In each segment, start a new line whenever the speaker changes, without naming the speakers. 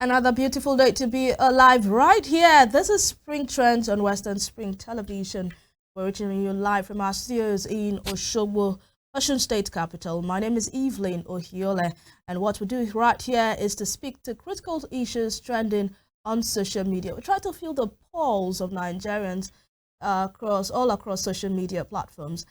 Another beautiful day to be alive right here. This is Spring Trends on Western Spring Television. We're reaching you live from our studios in Oshogbo, Osun State Capital. My name is Evelyn Ohiolei, and what we do right here is to speak to critical issues trending on social media. We try to feel the pulse of Nigerians all across social media platforms.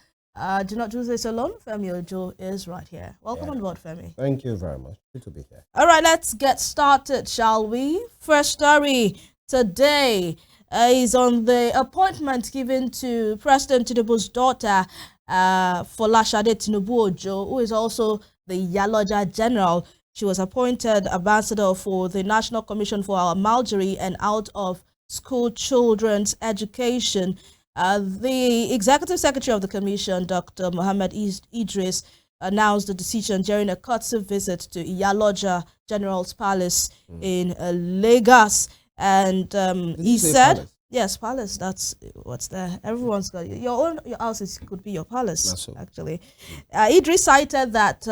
Do not do this alone. Femi Ojo is right here. Welcome on board, Femi.
Thank you very much. Good to be here.
All right, let's get started, shall we? First story today is on the appointment given to President Tinubu's daughter, Folashade Tinubu Ojo, who is also the Iyaloja General. She was appointed ambassador for the National Commission for Malgery and Out of School Children's Education. The executive secretary of the commission, Dr. Mohammed Idris, announced the decision during a courtesy visit to Iyaloja General's Palace in Lagos. And he said,
palace?
Yes, palace, that's what's there. Everyone's got your house could be your palace, actually. Idris cited that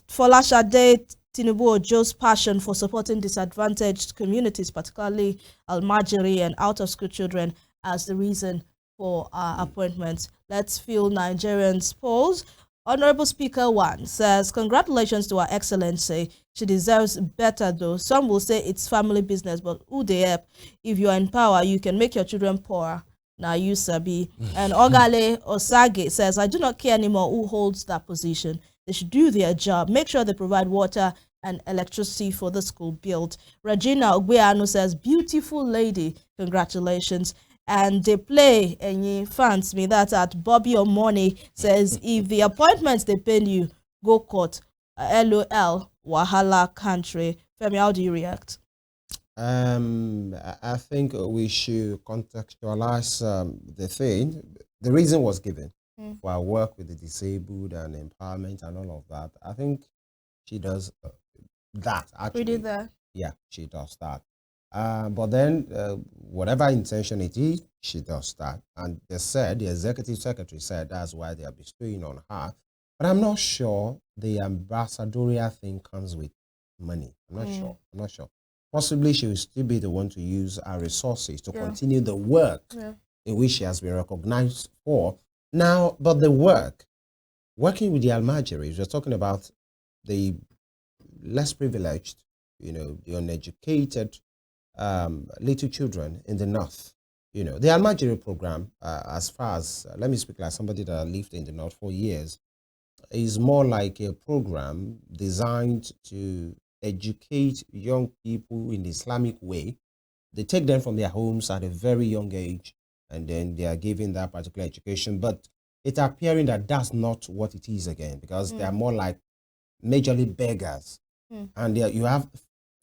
Folashade Tinubu Ojo's passion for supporting disadvantaged communities, particularly Almajiri and out-of-school children, as the reason for our appointment. Let's feel Nigerians' polls. Honorable Speaker 1 says, congratulations to Her Excellency. She deserves better though. Some will say it's family business, but who they help? If you are in power, you can make your children poorer. Now you sabi. And Ohiolei Osage says, I do not care anymore who holds that position. They should do their job. Make sure they provide water and electricity for the school built. Regina Ogbeanu says, beautiful lady, congratulations. And they play any fans me that at Bobby Omoni says, if the appointments depend you, go court. LOL, Wahala country. Femi, how do you react?
I think we should contextualize the thing. The reason was given for our work with the disabled and empowerment and all of that. I think she does that actually.
We did that.
Yeah, she does that. But then, whatever intention it is, she does that. And they said, the executive secretary said that's why they are bestowing on her. But I'm not sure the ambassadorial thing comes with money. I'm not sure. Possibly she will still be the one to use her resources to continue the work in which she has been recognized for. Now, but the working with the Almajiris, we're talking about the less privileged, the uneducated, little children in the north. The Almajiri program, as far as, let me speak like somebody that lived in the north for years, is more like a program designed to educate young people in the Islamic way. They take them from their homes at a very young age, and then they are given that particular education. But it's appearing that that's not what it is again, because they are more like majorly beggars. And you have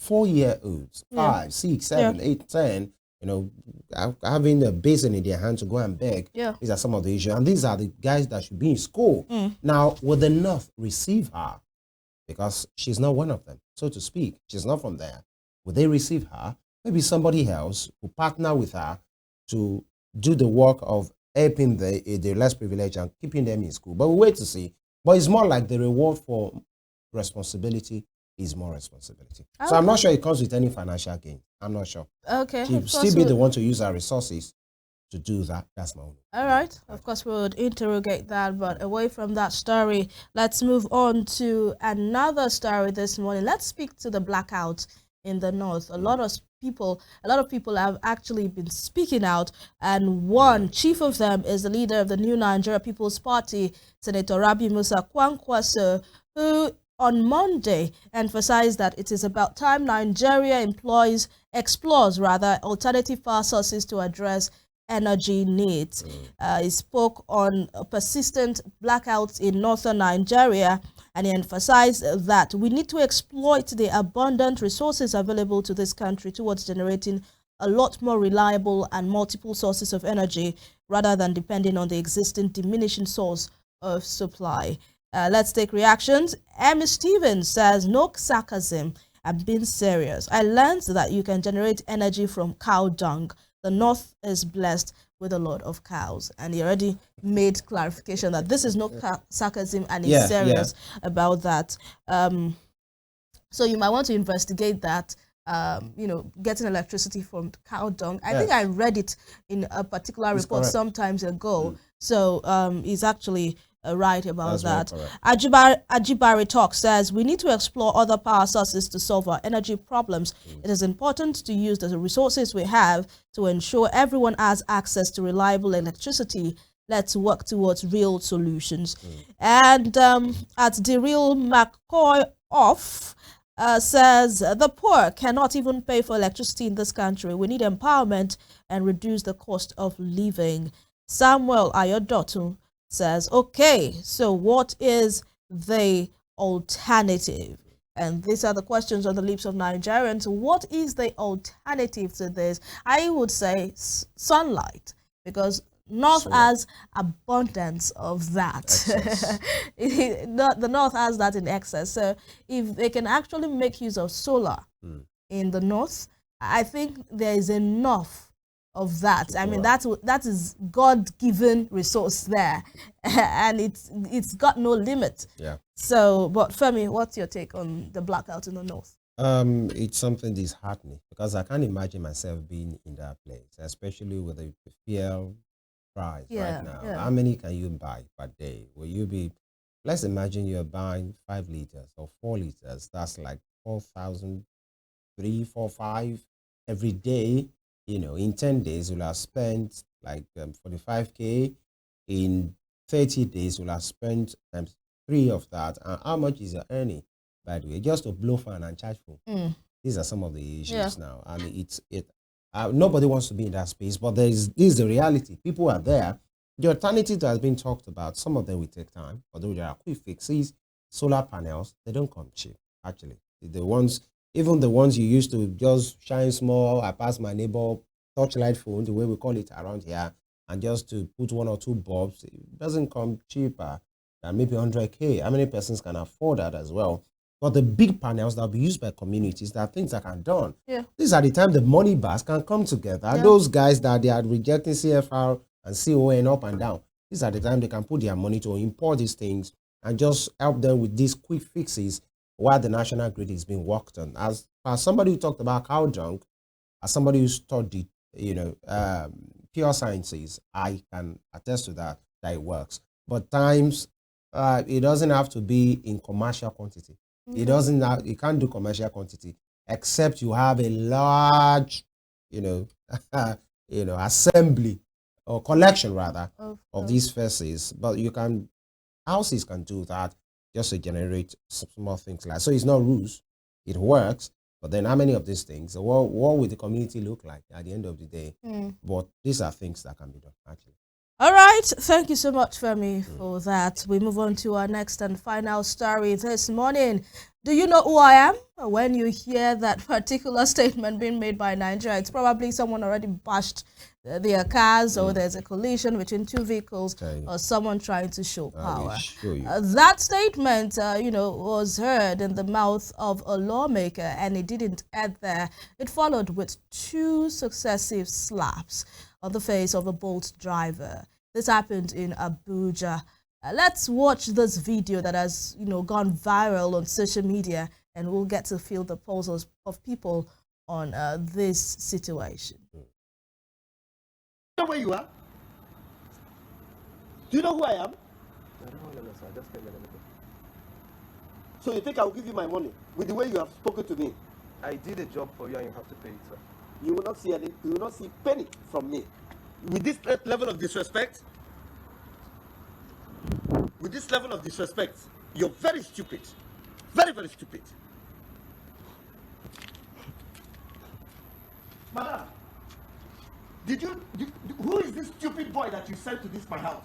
4-year-olds, 5, 6, 7, 8, 10, having a basin in their hand to go and beg. These are some of the issues. And these are the guys that should be in school. Now, will the North receive her? Because she's not one of them, so to speak. She's not from there. Will they receive her? Maybe somebody else will partner with her to do the work of helping the less privileged and keeping them in school. But we'll wait to see. But it's more like the reward for responsibility is more responsibility. Okay. So I'm not sure it comes with any financial gain. I'm not sure.
Okay.
She'll still be the one to use our resources to do that. That's my own.
All right. Of course, we would interrogate that. But away from that story, let's move on to another story this morning. Let's speak to the blackout in the north. A lot of people have actually been speaking out, and one chief of them is the leader of the New Nigeria People's Party, Senator Rabi Musa Kwankwaso, who on Monday emphasized that it is about time Nigeria explores alternative power sources to address energy needs. He spoke on persistent blackouts in northern Nigeria, and he emphasized that we need to exploit the abundant resources available to this country towards generating a lot more reliable and multiple sources of energy rather than depending on the existing diminishing source of supply. Let's take reactions. Emmy Stevens says, no sarcasm, I'm being serious. I learned that you can generate energy from cow dung. The north is blessed with a lot of cows. And he already made clarification that this is no sarcasm, and he's serious about that. So you might want to investigate that getting electricity from cow dung. I think I
Yes,
read it in a particular
it's
report
correct.
some times ago.
Mm,
So he's actually right about
that's very
that.
correct.
Ajibari Talk says we need to explore other power sources to solve our energy problems.
Mm,
It is important to use the resources we have to ensure everyone has access to reliable electricity. Let's work towards real solutions.
mm.
And at the real McCoy off says the poor cannot even pay for electricity in this country. We need empowerment and reduce the cost of living. Samuel Ayodotu says, okay, so what is the alternative? And these are the questions on the lips of Nigerians. What is the alternative to this? I would say sunlight, because North
Solar
has abundance of that.
excess.
The North has that in excess. So if they can actually make use of solar
Mm,
in the North, I think there is enough of that.
to
I
go
mean,
around.
that is God-given resource there, and it's got no limit.
Yeah.
So, but Femi, what's your take on the blackout in the North?
It's something disheartening because I can't imagine myself being in that place, especially with the fuel price right
Yeah,
now.
yeah.
How many can you buy per day? Will you be, let's imagine you're buying 5 liters or 4 liters. That's like 4,000, 3, 4, 5 every day. In 10 days, you'll have spent like 45K. In 30 days, you'll have spent times three of that. And how much is your earning, by the way? Just to blow fan and charge phone.
Mm,
These are some of the
yeah.
issues now, and nobody wants to be in that space, but this is the reality. People are there. The alternative that has been talked about, some of them will take time, although there are quick fixes. Solar panels, they don't come cheap. Actually, the ones, even the ones you used to just shine small, I pass my neighbor touchlight phone, the way we call it around here, and just to put one or two bulbs, it doesn't come cheaper than maybe 100K. How many persons can afford that as well? But the big panels that will be used by communities, there are things that can done.
Yeah.
These are the time the money bars can come together.
Yeah.
Those guys that they are rejecting CFR and CON up and down, these are the time they can put their money to import these things and just help them with these quick fixes while the national grid is being worked on. As somebody who talked about cow junk, as somebody who studied, pure sciences, I can attest to that it works. But times, it doesn't have to be in commercial quantity. It doesn't. You can't do commercial quantity except you have a large, you know, assembly or collection rather of these phases. But houses can do that just to generate small things like. So it's not rules. It works. But then how many of these things? What will the community look like at the end of the day?
Mm.
But these are things that can be done actually.
All right, thank you so much, Femi,
Mm.
for that. We move on to our next and final story this morning. Do you know who I am? When you hear that particular statement being made by Nigeria, it's probably someone already bashed their cars, or there's a collision between two vehicles, or someone trying to show power.
Show you.
That statement, was heard in the mouth of a lawmaker, and it didn't end there. It followed with two successive slaps on the face of a Bolt driver. This happened in Abuja. Let's watch this video that has, gone viral on social media, and we'll get to feel the pulse of people on this situation.
You know where you are? Do you know who I am?
I don't want to know, sir. Just tell me anything.
So you think I will give you my money with the way you have spoken to me?
I did a job for you and you have to pay it, sir.
You will not see any. You will not see penny from me. With this level of disrespect, you're very stupid. Very, very stupid. Madam, who is this stupid boy that you sent to this my house?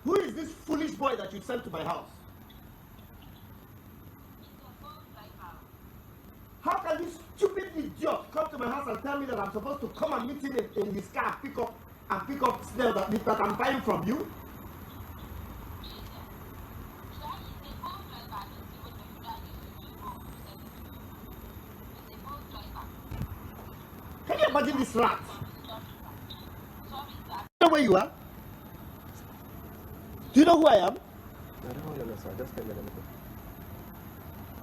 Who is this foolish boy that you sent to my house? How can this stupid idiot come to my house and tell me that I'm supposed to come and meet him in his car and pick up snail that I'm buying from you? Can you imagine this rat? You know where you are? Do you know who I am?
I don't want to know, sir. Just tell me anything.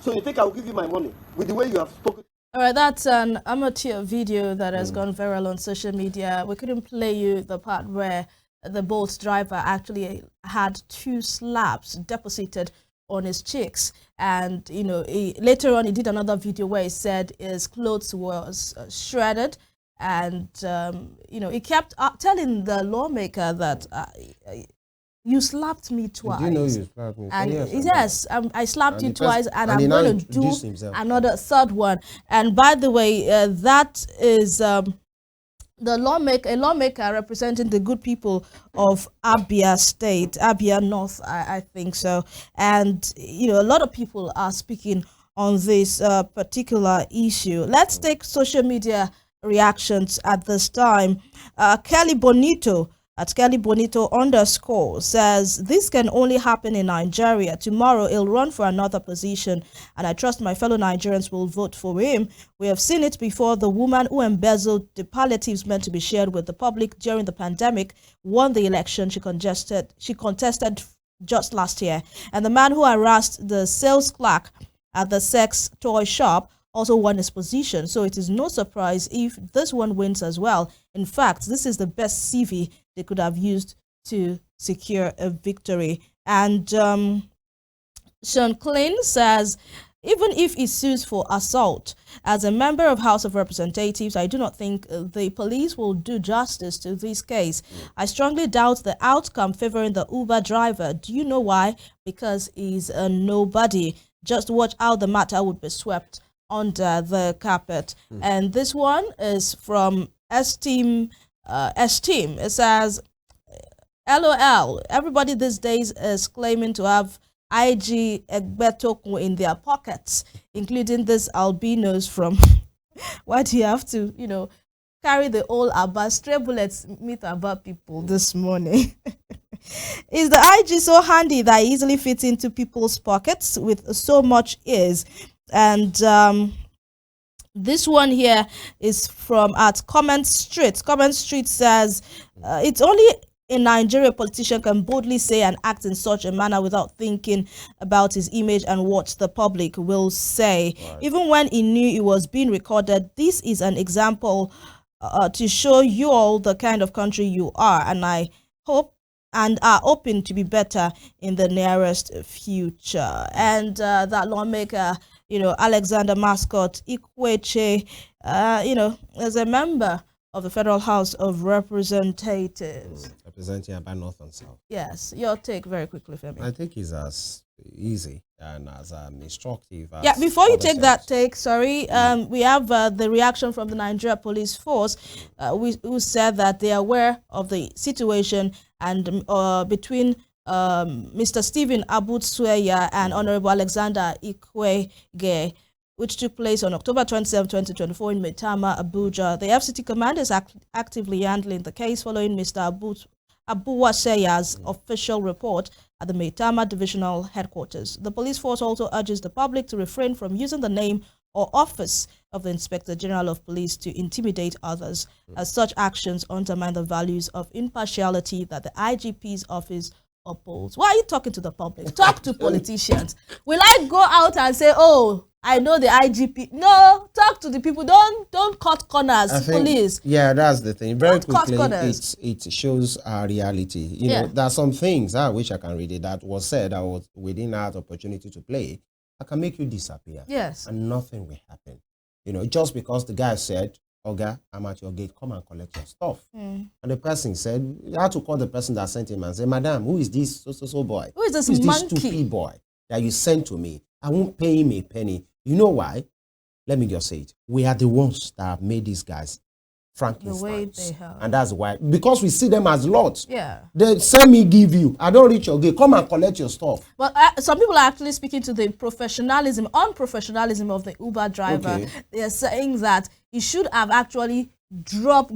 So you think I will give you my money with the way you have spoken?
All right, that's an amateur video that has gone viral on social media. We couldn't play you the part where the Bolt driver actually had 2 slaps deposited on his cheeks, and later on he did another video where he said his clothes was shredded, and he kept telling the lawmaker that you slapped me twice.
Did you know you slapped me?
And
yes,
I slapped you
the
twice, and I'm
he now
going to do
introduced himself.
another third one. And by the way, that is a lawmaker representing the good people of Abia State, Abia North, I think so. And a lot of people are speaking on this particular issue. Let's take social media reactions at this time. Kelly Bonito at Kelly Bonito _ says, this can only happen in Nigeria. Tomorrow he'll run for another position, and I trust my fellow Nigerians will vote for him. We have seen it before. The woman who embezzled the palliatives meant to be shared with the public during the pandemic won the election she contested just last year. And the man who harassed the sales clerk at the sex toy shop also won his position. So it is no surprise if this one wins as well. In fact, this is the best CV they could have used to secure a victory. And Sean Klein says, even if he sues for assault, as a member of House of Representatives, I do not think the police will do justice to this case. I strongly doubt the outcome favoring the Uber driver. Do you know why? Because he's a nobody. Just watch how the matter would be swept under the carpet. And this one is from Esteem. It says, LOL, everybody these days is claiming to have IG Egbetokun in their pockets, including this albinos from why do you have to carry the old Abba stray bullets meet Abba people this morning? Is the IG so handy that it easily fits into people's pockets with so much ease? And this one here is from at Comment Street. Comment Street says, it's only in Nigeria a politician can boldly say and act in such a manner without thinking about his image and what the public will say. Right. Even when he knew he was being recorded, this is an example to show you all the kind of country you are. And I hope and are hoping to be better in the nearest future. And that lawmaker, Alexander Mascot Ikweche, as a member of the Federal House of Representatives.
Representing Abba North and South.
Yes, your take very quickly, Femi.
I think it's as easy and as instructive as...
Yeah, before you take that take, sorry, we have the reaction from the Nigeria Police Force, who said that they are aware of the situation and between Mr. Stephen Abutsweya and Honorable Alexander Ikwege, which took place on October 27, 2024 in Maitama, Abuja. The FCT commander is actively handling the case following Mr. Abuwaseya's official report at the Maitama Divisional Headquarters. The police force also urges the public to refrain from using the name or office of the Inspector General of Police to intimidate others, as such actions undermine the values of impartiality that the IGP's office upholds. Why are you talking to the public? Talk to politicians. Will I go out and say, oh, I know the IGP? No, talk to the people. Don't cut corners to police.
Yeah, that's the thing. Very
Don't cut
quickly,
corners.
it shows our reality. You know, there are some things I wish I can read it that was said that was within that opportunity to play. I can make you disappear.
Yes.
And nothing will happen. You know, just because the guy said, Oga, I'm at your gate, come and collect your stuff. And the person said, you had to call the person that sent him and say, Madam, who is this so boy?
Who is this
this
monkey?
stupid boy that you sent to me? I won't pay him a penny. You know why? Let me just say it. We are the ones that have made these guys Frankensteins.
The way they have.
And that's why. Because we see them as lots.
Yeah.
They send me give you. I don't reach your gate. Come and collect your stuff.
But some people are actually speaking to the unprofessionalism of the Uber driver. Okay. They are saying that he should have actually dropped,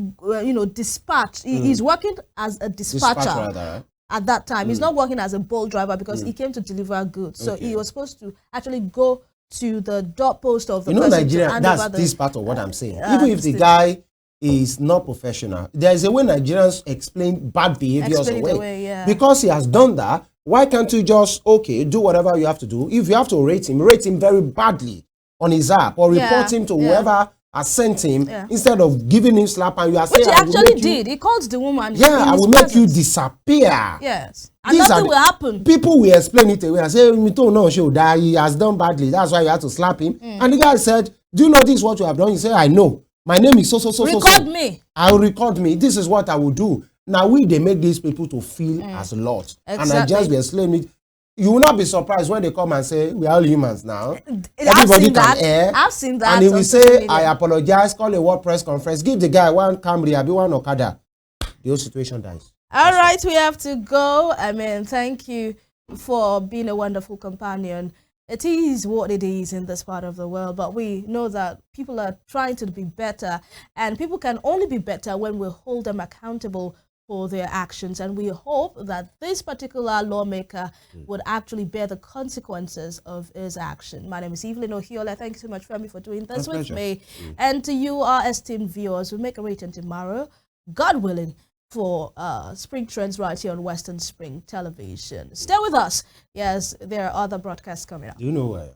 dispatch. He's working as a dispatcher. At that time, he's not working as a Bolt driver because he came to deliver goods. So he was supposed to actually go to the doorpost of the person.
Nigeria, that's this part of what I'm saying. Even if the guy is not professional, there is a way Nigerians explain bad behaviors away. Because he has done that, Why can't you just, okay, do whatever you have to do? If you have to rate him very badly on his app or report him to whoever has sent him instead of giving him slap, and you are saying,
which he actually did. He called the woman.
Yeah, I will make you disappear.
Yes. And nothing will happen.
People will explain it away and say, Mito no show that he has done badly. That's why you have to slap him. And the guy said, do you know this is what you have done? He said, I know. My name is so.
Record me.
I will record me. This is what I will do. Now they make these people to feel as lost. Exactly. And I just be explaining it. You will not be surprised when they come and say, we are all humans now. Everybody can air.
I've seen that.
And he will say, I apologize, call a word press conference, give the guy one Camry, be one Okada. The whole situation dies.
All right, we have to go. I mean, thank you for being a wonderful companion. It is what it is in this part of the world, but we know that people are trying to be better, and people can only be better when we hold them accountable for their actions. And we hope that this particular lawmaker would actually bear the consequences of his action. My name is Evelyn Ohiolei. Thank you so much, Femi, for doing this with me. And to you, our esteemed viewers, we'll make a return tomorrow, God willing, for Spring Trends right here on Western Spring Television. Stay with us. Yes, there are other broadcasts coming up.
Do you know where?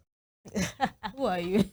Who are you?